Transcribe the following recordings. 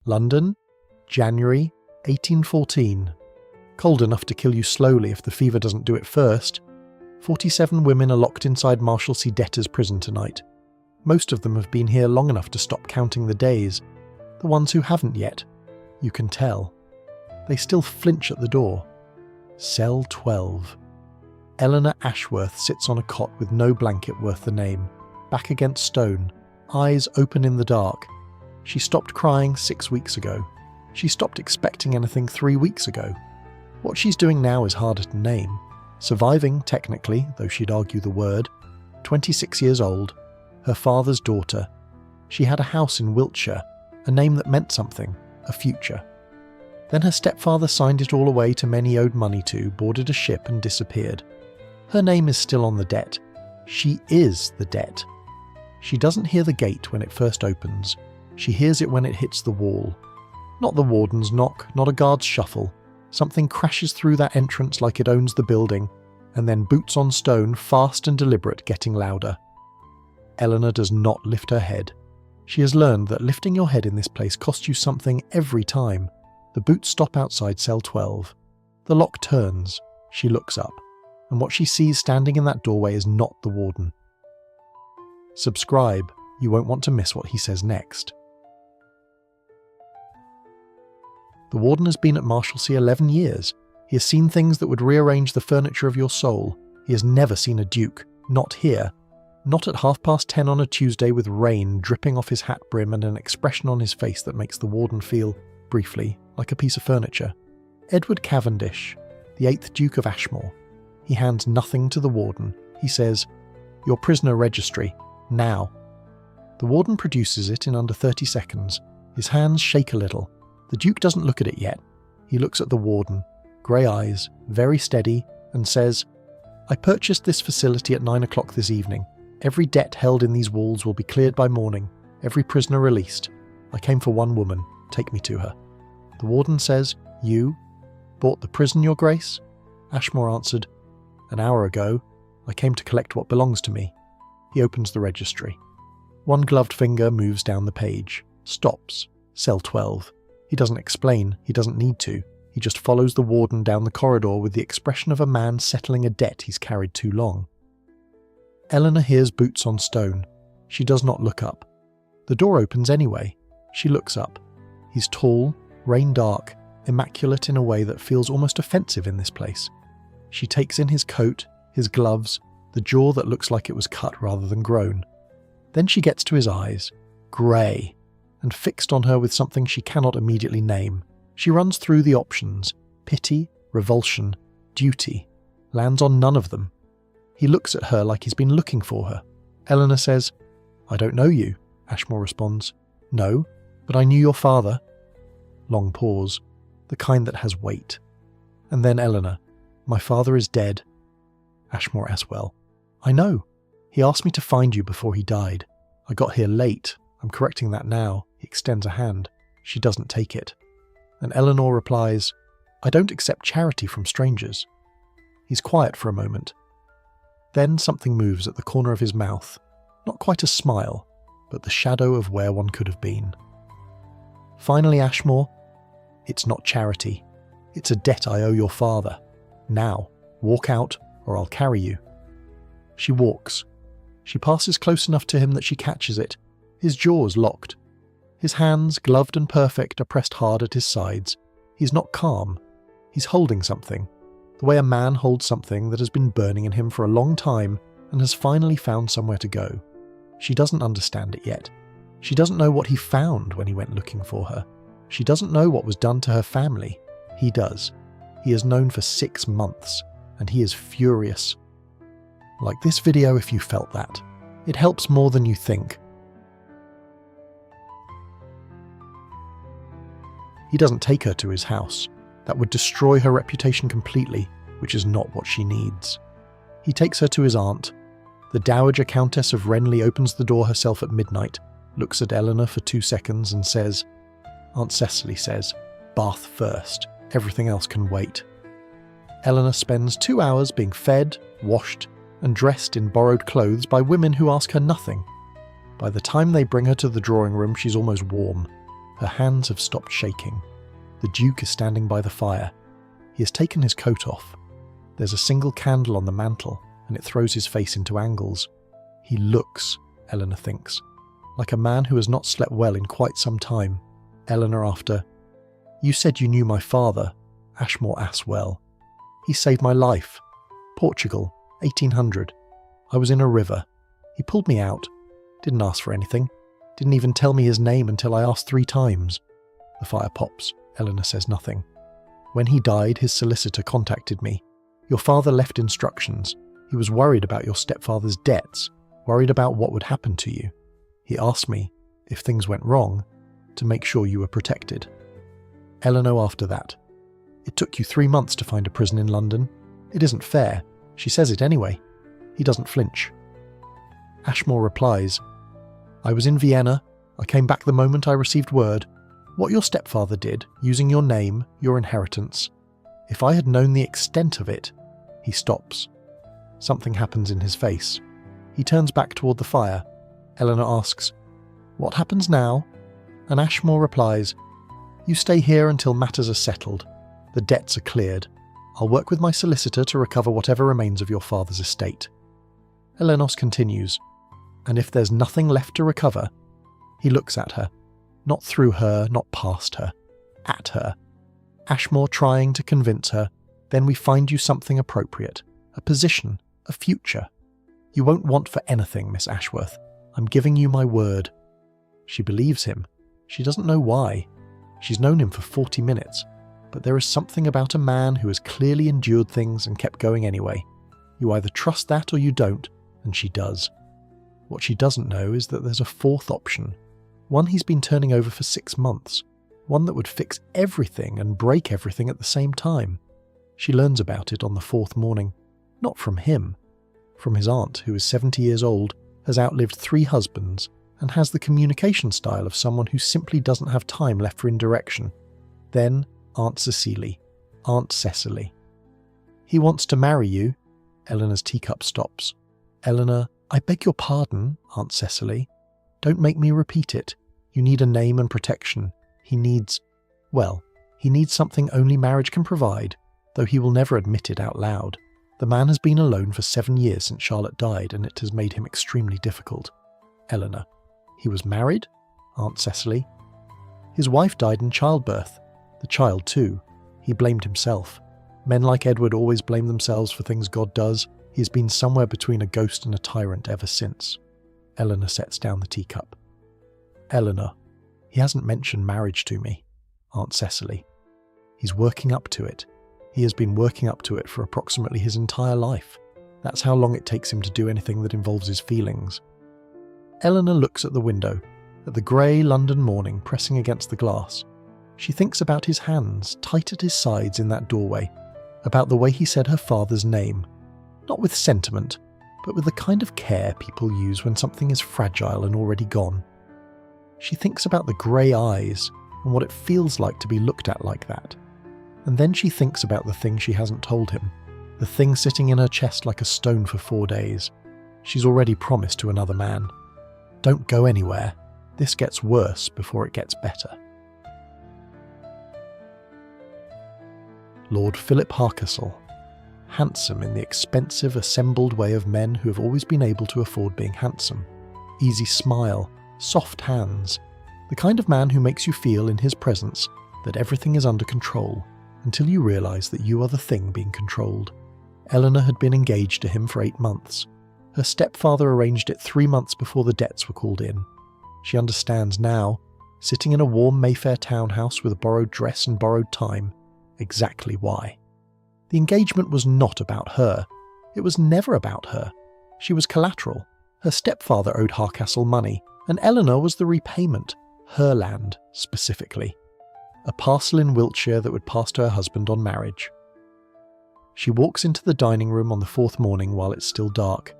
London, January 1814. Cold enough to kill you slowly if the fever doesn't do it first. 47 women are locked inside Marshalsea Debtors' Prison tonight. Most of them have been here long enough to stop counting the days. The ones who haven't yet, you can tell. They still flinch at the door. Cell 12. Eleanor Ashworth sits on a cot with no blanket worth the name, back against stone, eyes open in the dark. She stopped crying 6 weeks ago. She stopped expecting anything 3 weeks ago. What she's doing now is harder to name. Surviving, technically, though she'd argue the word. 26 years old. Her father's daughter. She had a house in Wiltshire, a name that meant something, a future. Then her stepfather signed it all away to men he owed money to, boarded a ship and disappeared. Her name is still on the debt. She is the debt. She doesn't hear the gate when it first opens. She hears it when it hits the wall. Not the warden's knock, not a guard's shuffle. Something crashes through that entrance like it owns the building, and then boots on stone, fast and deliberate, getting louder. Eleanor does not lift her head. She has learned that lifting your head in this place costs you something every time. The boots stop outside cell 12. The lock turns. She looks up, and what she sees standing in that doorway is not the warden. Subscribe, you won't want to miss what he says next. The warden has been at Marshalsea 11 years. He has seen things that would rearrange the furniture of your soul. He has never seen a duke, not here. Not at 10:30 on a Tuesday with rain dripping off his hat brim and an expression on his face that makes the warden feel, briefly, like a piece of furniture. Edward Cavendish, the 8th Duke of Ashmore. He hands nothing to the warden. He says, "Your prisoner registry, now." The warden produces it in under 30 seconds. His hands shake a little. The Duke doesn't look at it yet. He looks at the warden, grey eyes, very steady, and says, "I purchased this facility at 9 o'clock this evening. Every debt held in these walls will be cleared by morning, every prisoner released. I came for one woman. Take me to her." The warden says, "You bought the prison, Your Grace?" Ashmore answered, "An hour ago. I came to collect what belongs to me." He opens the registry. One gloved finger moves down the page. Stops. Cell 12. He doesn't explain. He doesn't need to. He just follows the warden down the corridor with the expression of a man settling a debt he's carried too long. Eleanor hears boots on stone. She does not look up. The door opens anyway. She looks up. He's tall, rain dark, immaculate in a way that feels almost offensive in this place. She takes in his coat, his gloves, the jaw that looks like it was cut rather than grown. Then she gets to his eyes, grey, and fixed on her with something she cannot immediately name. She runs through the options: pity, revulsion, duty, lands on none of them. He looks at her like he's been looking for her. Eleanor says, "I don't know you," Ashmore responds. "No, but I knew your father." Long pause, the kind that has weight. And then Eleanor, "My father is dead." Ashmore as well. "I know. He asked me to find you before he died. I got here late. I'm correcting that now." He extends a hand. She doesn't take it. And Eleanor replies, "I don't accept charity from strangers." He's quiet for a moment. Then something moves at the corner of his mouth. Not quite a smile, but the shadow of where one could have been. Finally, Ashmore, "It's not charity. It's a debt I owe your father. Now, walk out or I'll carry you." She walks. She passes close enough to him that she catches it. His jaws locked. His hands, gloved and perfect, are pressed hard at his sides. He's not calm. He's holding something, the way a man holds something that has been burning in him for a long time and has finally found somewhere to go. She doesn't understand it yet. She doesn't know what he found when he went looking for her. She doesn't know what was done to her family. He does. He has known for 6 months, and he is furious. Like this video if you felt that. It helps more than you think. He doesn't take her to his house. That would destroy her reputation completely, which is not what she needs. He takes her to his aunt. The Dowager Countess of Renly opens the door herself at midnight, looks at Eleanor for 2 seconds and says, Aunt Cecily says, "Bath first. Everything else can wait." Eleanor spends 2 hours being fed, washed, and dressed in borrowed clothes by women who ask her nothing. By the time they bring her to the drawing room, she's almost warm. Her hands have stopped shaking. The Duke is standing by the fire. He has taken his coat off. There's a single candle on the mantel, and it throws his face into angles. He looks, Eleanor thinks, like a man who has not slept well in quite some time. Eleanor after, "You said you knew my father." Ashmore asks well. "He saved my life. Portugal, 1800. I was in a river. He pulled me out. Didn't ask for anything. Didn't even tell me his name until I asked 3 times. The fire pops. Eleanor says nothing. "When he died, his solicitor contacted me. Your father left instructions. He was worried about your stepfather's debts, worried about what would happen to you. He asked me, if things went wrong, to make sure you were protected." Eleanor after that. "It took you 3 months to find a prison in London. It isn't fair." She says it anyway. He doesn't flinch. Ashmore replies, "I was in Vienna. I came back the moment I received word. What your stepfather did, using your name, your inheritance. If I had known the extent of it..." He stops. Something happens in his face. He turns back toward the fire. Eleanor asks, "What happens now?" And Ashmore replies, "You stay here until matters are settled. The debts are cleared. I'll work with my solicitor to recover whatever remains of your father's estate." Eleanor continues, "And if there's nothing left to recover..." He looks at her. Not through her, not past her. At her. Ashmore trying to convince her, "Then we find you something appropriate. A position. A future. You won't want for anything, Miss Ashworth. I'm giving you my word." She believes him. She doesn't know why. She's known him for 40 minutes. But there is something about a man who has clearly endured things and kept going anyway. You either trust that or you don't, and she does. What she doesn't know is that there's a fourth option. One he's been turning over for 6 months. One that would fix everything and break everything at the same time. She learns about it on the 4th morning. Not from him. From his aunt, who is 70 years old, has outlived 3 husbands, and has the communication style of someone who simply doesn't have time left for indirection. Then, Aunt Cecily. Aunt Cecily. "He wants to marry you." Eleanor's teacup stops. "Eleanor, I beg your pardon, Aunt Cecily. Don't make me repeat it. You need a name and protection. He needs... well, he needs something only marriage can provide, though he will never admit it out loud. The man has been alone for 7 years since Charlotte died, and it has made him extremely difficult." Eleanor. "He was married?" Aunt Cecily. "His wife died in childbirth. The child too. He blamed himself. Men like Edward always blame themselves for things God does. He has been somewhere between a ghost and a tyrant ever since." Eleanor sets down the teacup. "Eleanor, he hasn't mentioned marriage to me." Aunt Cecily. "He's working up to it. He has been working up to it for approximately his entire life. That's how long it takes him to do anything that involves his feelings." Eleanor looks at the window, at the grey London morning pressing against the glass. She thinks about his hands, tight at his sides in that doorway, about the way he said her father's name, not with sentiment, but with the kind of care people use when something is fragile and already gone. She thinks about the grey eyes and what it feels like to be looked at like that. And then she thinks about the thing she hasn't told him, the thing sitting in her chest like a stone for 4 days. She's already promised to another man. Don't go anywhere. This gets worse before it gets better. Lord Philip Harkastle. Handsome in the expensive, assembled way of men who have always been able to afford being handsome. Easy smile, soft hands. The kind of man who makes you feel in his presence that everything is under control, until you realise that you are the thing being controlled. Eleanor had been engaged to him for 8 months. Her stepfather arranged it 3 months before the debts were called in. She understands now, sitting in a warm Mayfair townhouse with a borrowed dress and borrowed time, exactly why. The engagement was not about her. It was never about her. She was collateral. Her stepfather owed Harkastle money, and Eleanor was the repayment, her land, specifically. A parcel in Wiltshire that would pass to her husband on marriage. She walks into the dining room on the 4th morning while it's still dark.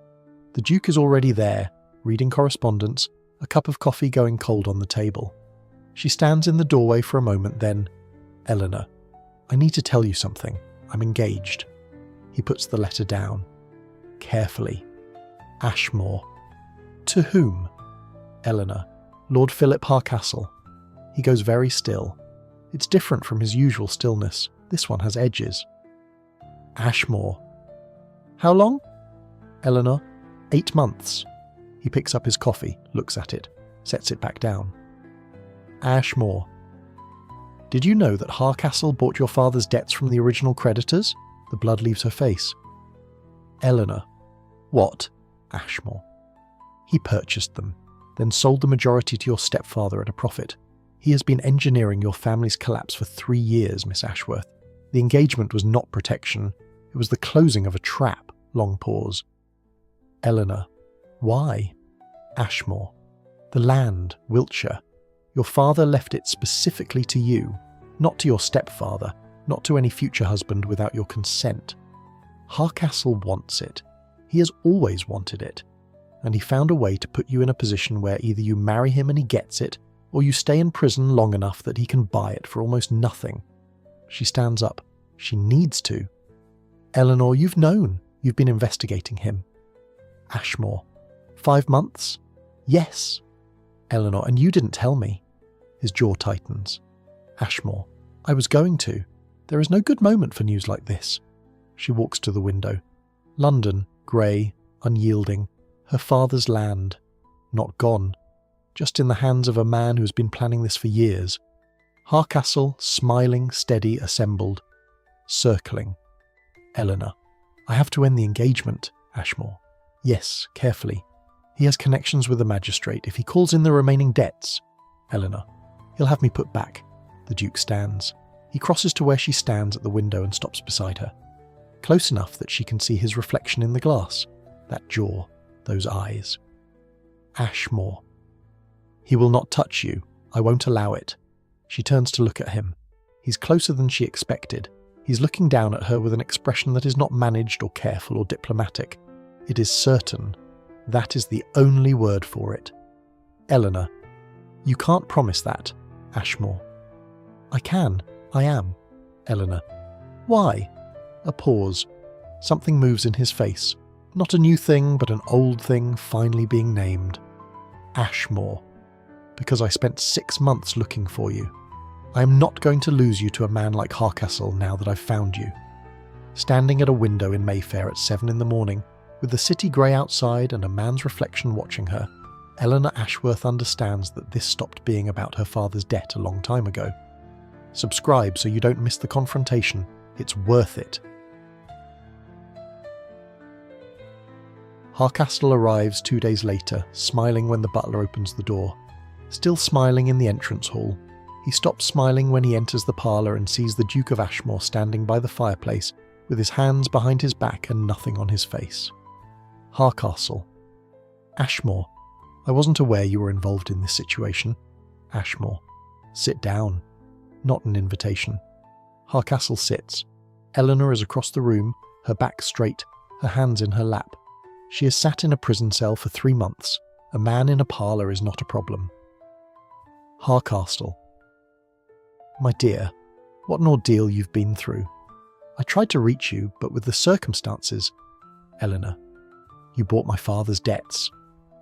The Duke is already there, reading correspondence, a cup of coffee going cold on the table. She stands in the doorway for a moment, then, "Eleanor, I need to tell you something. I'm engaged." He puts the letter down. Carefully. "Ashmore." "To whom?" "Eleanor. Lord Philip Harkastle." He goes very still. It's different from his usual stillness. This one has edges. Ashmore. How long? Eleanor. 8 months. He picks up his coffee, looks at it, sets it back down. Ashmore. Did you know that Harcastle bought your father's debts from the original creditors? The blood leaves her face. Eleanor. What? Ashmore. He purchased them, then sold the majority to your stepfather at a profit. He has been engineering your family's collapse for 3 years, Miss Ashworth. The engagement was not protection. It was the closing of a trap. Long pause. Eleanor. Why? Ashmore. The land, Wiltshire. Your father left it specifically to you, not to your stepfather, not to any future husband without your consent. Harcastle wants it. He has always wanted it. And he found a way to put you in a position where either you marry him and he gets it, or you stay in prison long enough that he can buy it for almost nothing. She stands up. She needs to. Eleanor, you've known. You've been investigating him. Ashmore. 5 months? Yes. Eleanor, and you didn't tell me. His jaw tightens. Ashmore. I was going to. There is no good moment for news like this. She walks to the window. London, grey, unyielding. Her father's land. Not gone. Just in the hands of a man who has been planning this for years. Harcastle, smiling, steady, assembled. Circling. Eleanor. I have to end the engagement, Ashmore. Yes, carefully. He has connections with the magistrate if he calls in the remaining debts. Eleanor. He'll have me put back. The Duke stands. He crosses to where she stands at the window and stops beside her. Close enough that she can see his reflection in the glass. That jaw. Those eyes. Ashmore. He will not touch you. I won't allow it. She turns to look at him. He's closer than she expected. He's looking down at her with an expression that is not managed or careful or diplomatic. It is certain. That is the only word for it. Eleanor. You can't promise that, Ashmore. I can. I am. Eleanor. Why? A pause. Something moves in his face. Not a new thing, but an old thing finally being named. Ashmore. Because I spent 6 months looking for you. I am not going to lose you to a man like Harcastle now that I've found you. Standing at a window in Mayfair at 7 in the morning, with the city grey outside and a man's reflection watching her, Eleanor Ashworth understands that this stopped being about her father's debt a long time ago. Subscribe so you don't miss the confrontation. It's worth it. Harcastle arrives 2 days later, smiling when the butler opens the door. Still smiling in the entrance hall. He stops smiling when he enters the parlour and sees the Duke of Ashmore standing by the fireplace with his hands behind his back and nothing on his face. Harcastle. Ashmore. I wasn't aware you were involved in this situation. Ashmore. Sit down. Not an invitation. Harcastle sits. Eleanor is across the room, her back straight, her hands in her lap. She has sat in a prison cell for 3 months. A man in a parlour is not a problem. Harcastle. My dear, what an ordeal you've been through. I tried to reach you, but with the circumstances... Eleanor. You bought my father's debts.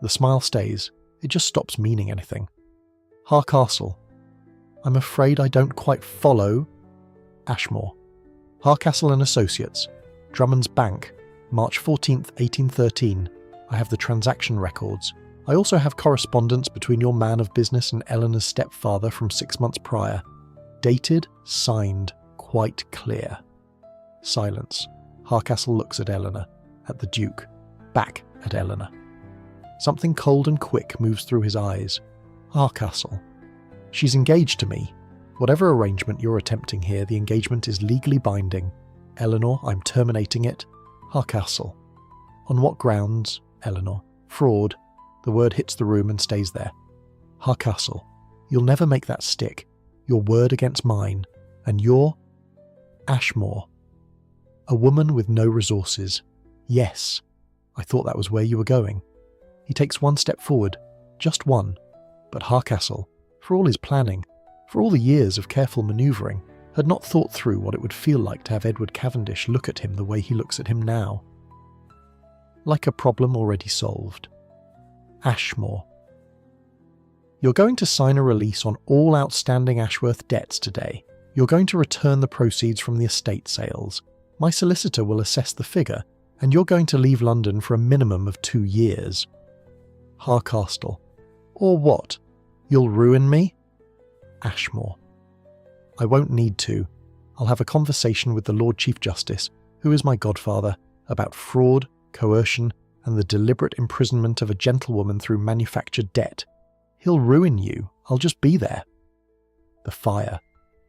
The smile stays. It just stops meaning anything. Harcastle. I'm afraid I don't quite follow. Ashmore. Harcastle and Associates. Drummond's Bank. March 14th, 1813. I have the transaction records. I also have correspondence between your man of business and Eleanor's stepfather from 6 months prior. Dated, signed, quite clear. Silence. Harcastle looks at Eleanor, at the Duke, back at Eleanor. Something cold and quick moves through his eyes. Harcastle. She's engaged to me. Whatever arrangement you're attempting here, the engagement is legally binding. Eleanor, I'm terminating it. Harcastle. On what grounds? Eleanor. Fraud. The word hits the room and stays there. Harcastle. You'll never make that stick. Your word against mine. And you're... Ashmore. A woman with no resources. Yes. I thought that was where you were going. He takes 1 step forward. Just one. But Harcastle, for all his planning, for all the years of careful manoeuvring, had not thought through what it would feel like to have Edward Cavendish look at him the way he looks at him now. Like a problem already solved. Ashmore. You're going to sign a release on all outstanding Ashworth debts today. You're going to return the proceeds from the estate sales. My solicitor will assess the figure, and you're going to leave London for a minimum of 2 years. Hardcastle. Or what? You'll ruin me? Ashmore. I won't need to. I'll have a conversation with the Lord Chief Justice, who is my godfather, about fraud, coercion, and the deliberate imprisonment of a gentlewoman through manufactured debt. He'll ruin you. I'll just be there. The fire.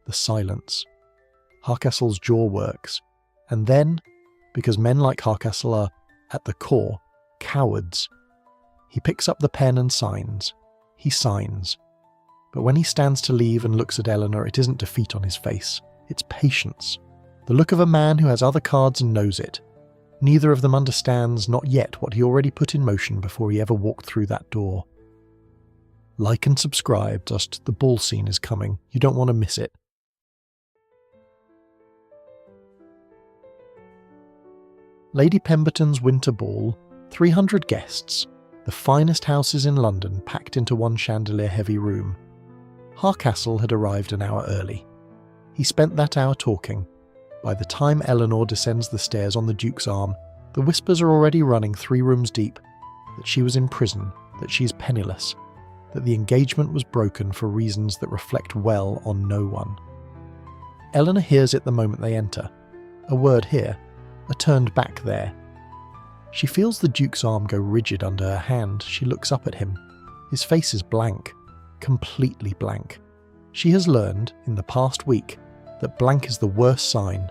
The silence. Hardcastle's jaw works. And then, because men like Hardcastle are, at the core, cowards, he picks up the pen and signs. He signs. But when he stands to leave and looks at Eleanor, it isn't defeat on his face. It's patience. The look of a man who has other cards and knows it. Neither of them understands, not yet, what he already put in motion before he ever walked through that door. Like and subscribe, just the ball scene is coming. You don't want to miss it. Lady Pemberton's Winter Ball, 300 guests, the finest houses in London packed into one chandelier-heavy room. Hardcastle had arrived an hour early. He spent that hour talking. By the time Eleanor descends the stairs on the Duke's arm, the whispers are already running 3 rooms deep, that she was in prison, that she is penniless, that the engagement was broken for reasons that reflect well on no one. Eleanor hears it the moment they enter. A word here, a turned back there. She feels the Duke's arm go rigid under her hand. She looks up at him. His face is blank, completely blank. She has learned, in the past week, that blank is the worst sign.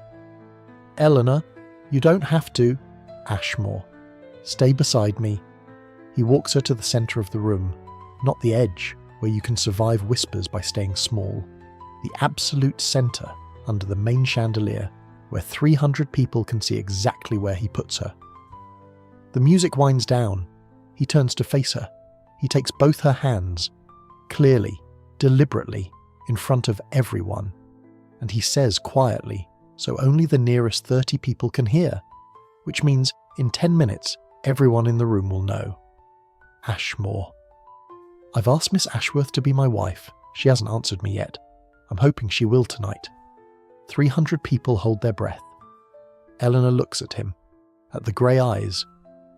Eleanor, you don't have to. Ashmore. Stay beside me. He walks her to the centre of the room, not the edge, where you can survive whispers by staying small. The absolute centre, under the main chandelier, where 300 people can see exactly where he puts her. The music winds down. He turns to face her. He takes both her hands, clearly, deliberately, in front of everyone. And he says quietly, so only the nearest 30 people can hear, which means in 10 minutes, everyone in the room will know. Ashmore. I've asked Miss Ashworth to be my wife. She hasn't answered me yet. I'm hoping she will tonight. 300 people hold their breath. Eleanor looks at him, at the grey eyes,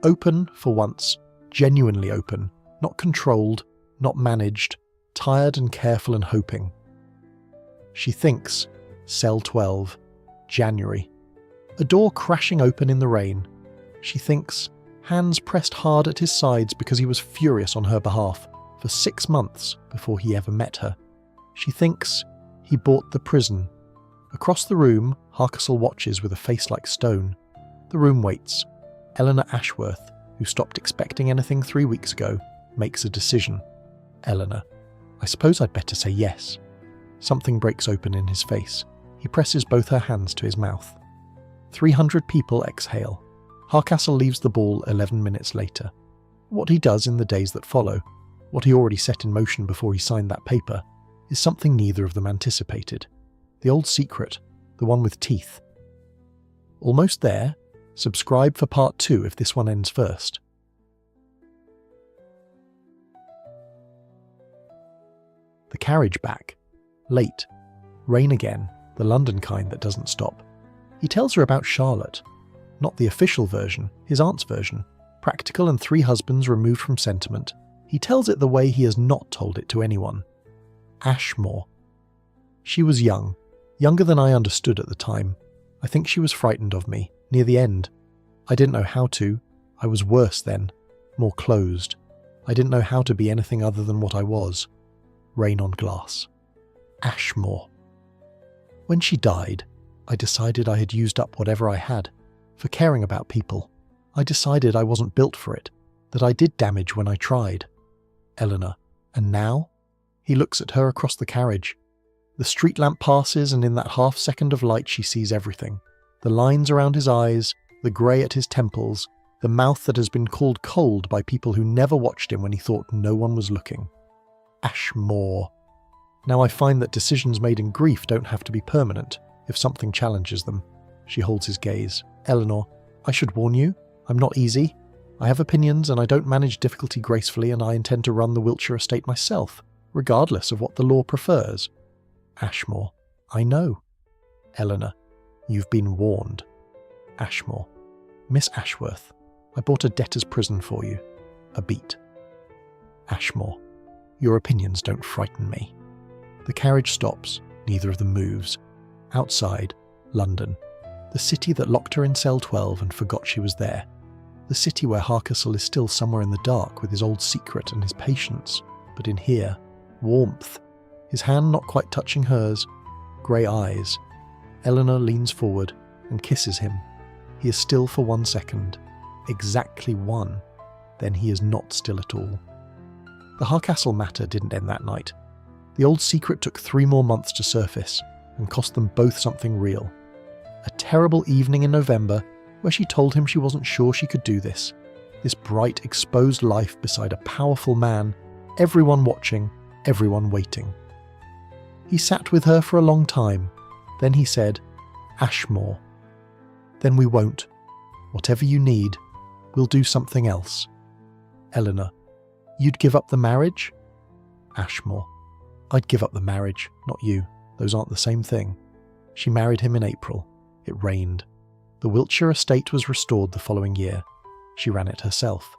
open for once, genuinely open, not controlled, not managed, tired and careful and hoping. She thinks, cell 12, January. A door crashing open in the rain. She thinks, hands pressed hard at his sides because he was furious on her behalf, for 6 months before he ever met her. She thinks, he bought the prison. Across the room, Hardcastle watches with a face like stone. The room waits. Eleanor Ashworth, who stopped expecting anything 3 weeks ago, makes a decision. Eleanor. I suppose I'd better say yes. Something breaks open in his face. He presses both her hands to his mouth. 300 people exhale. Hardcastle leaves the ball 11 minutes later. What he does in the days that follow, what he already set in motion before he signed that paper, is something neither of them anticipated. The old secret, the one with teeth. Almost there. Subscribe for part 2 if this one ends first. The carriage back. Late. Rain again, the London kind that doesn't stop. He tells her about Charlotte. Not the official version, his aunt's version. Practical and 3 husbands removed from sentiment. He tells it the way he has not told it to anyone. Ashmore. She was young. Younger than I understood at the time. I think she was frightened of me, near the end. I didn't know how to. I was worse then, more closed. I didn't know how to be anything other than what I was. Rain on glass. Ashmore. When she died, I decided I had used up whatever I had, for caring about people. I decided I wasn't built for it, that I did damage when I tried. Eleanor. And now? He looks at her across the carriage. The street lamp passes, and in that half second of light she sees everything. The lines around his eyes, the grey at his temples, the mouth that has been called cold by people who never watched him when he thought no one was looking. Ashmore. Now I find that decisions made in grief don't have to be permanent, if something challenges them. She holds his gaze. Eleanor, I should warn you, I'm not easy. I have opinions and I don't manage difficulty gracefully, and I intend to run the Wiltshire estate myself. regardless of what the law prefers. Ashmore, I know. Eleanor, you've been warned. Ashmore, Miss Ashworth, I bought a debtor's prison for you. A beat. Ashmore, your opinions don't frighten me. The carriage stops, neither of them moves. Outside, London, the city that locked her in cell 12 and forgot she was there. The city where Hardcastle is still somewhere in the dark with his old secret and his patience, but in here, warmth. His hand not quite touching hers, grey eyes. Eleanor leans forward and kisses him. He is still for 1 second. Exactly one. Then he is not still at all. The Hardcastle matter didn't end that night. The old secret took 3 more months to surface and cost them both something real. A terrible evening in November where she told him she wasn't sure she could do this. This bright, exposed life beside a powerful man, everyone watching, everyone waiting. He sat with her for a long time. Then he said, Ashmore. Then we won't. Whatever you need, we'll do something else. Eleanor, you'd give up the marriage? Ashmore, I'd give up the marriage, not you. Those aren't the same thing. She married him in April. It rained. The Wiltshire estate was restored the following year. She ran it herself.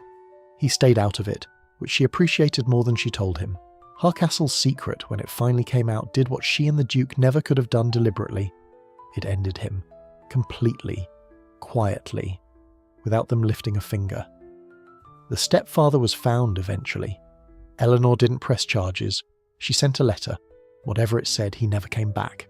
He stayed out of it, which she appreciated more than she told him. Hardcastle's secret, when it finally came out, did what she and the Duke never could have done deliberately. It ended him. Completely. Quietly. Without them lifting a finger. The stepfather was found eventually. Eleanor didn't press charges. She sent a letter. Whatever it said, he never came back.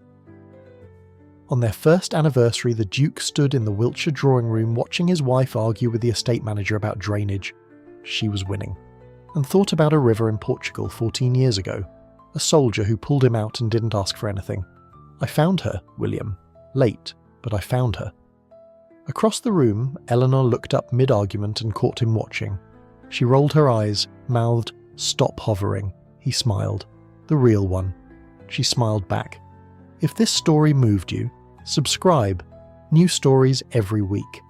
On their first anniversary, the Duke stood in the Wiltshire drawing room watching his wife argue with the estate manager about drainage. She was winning. And thought about a river in Portugal 14 years ago. A soldier who pulled him out and didn't ask for anything. I found her, William. Late, but I found her. Across the room, Eleanor looked up mid-argument and caught him watching. She rolled her eyes, mouthed, "Stop hovering." He smiled. The real one. She smiled back. If this story moved you, subscribe. New stories every week.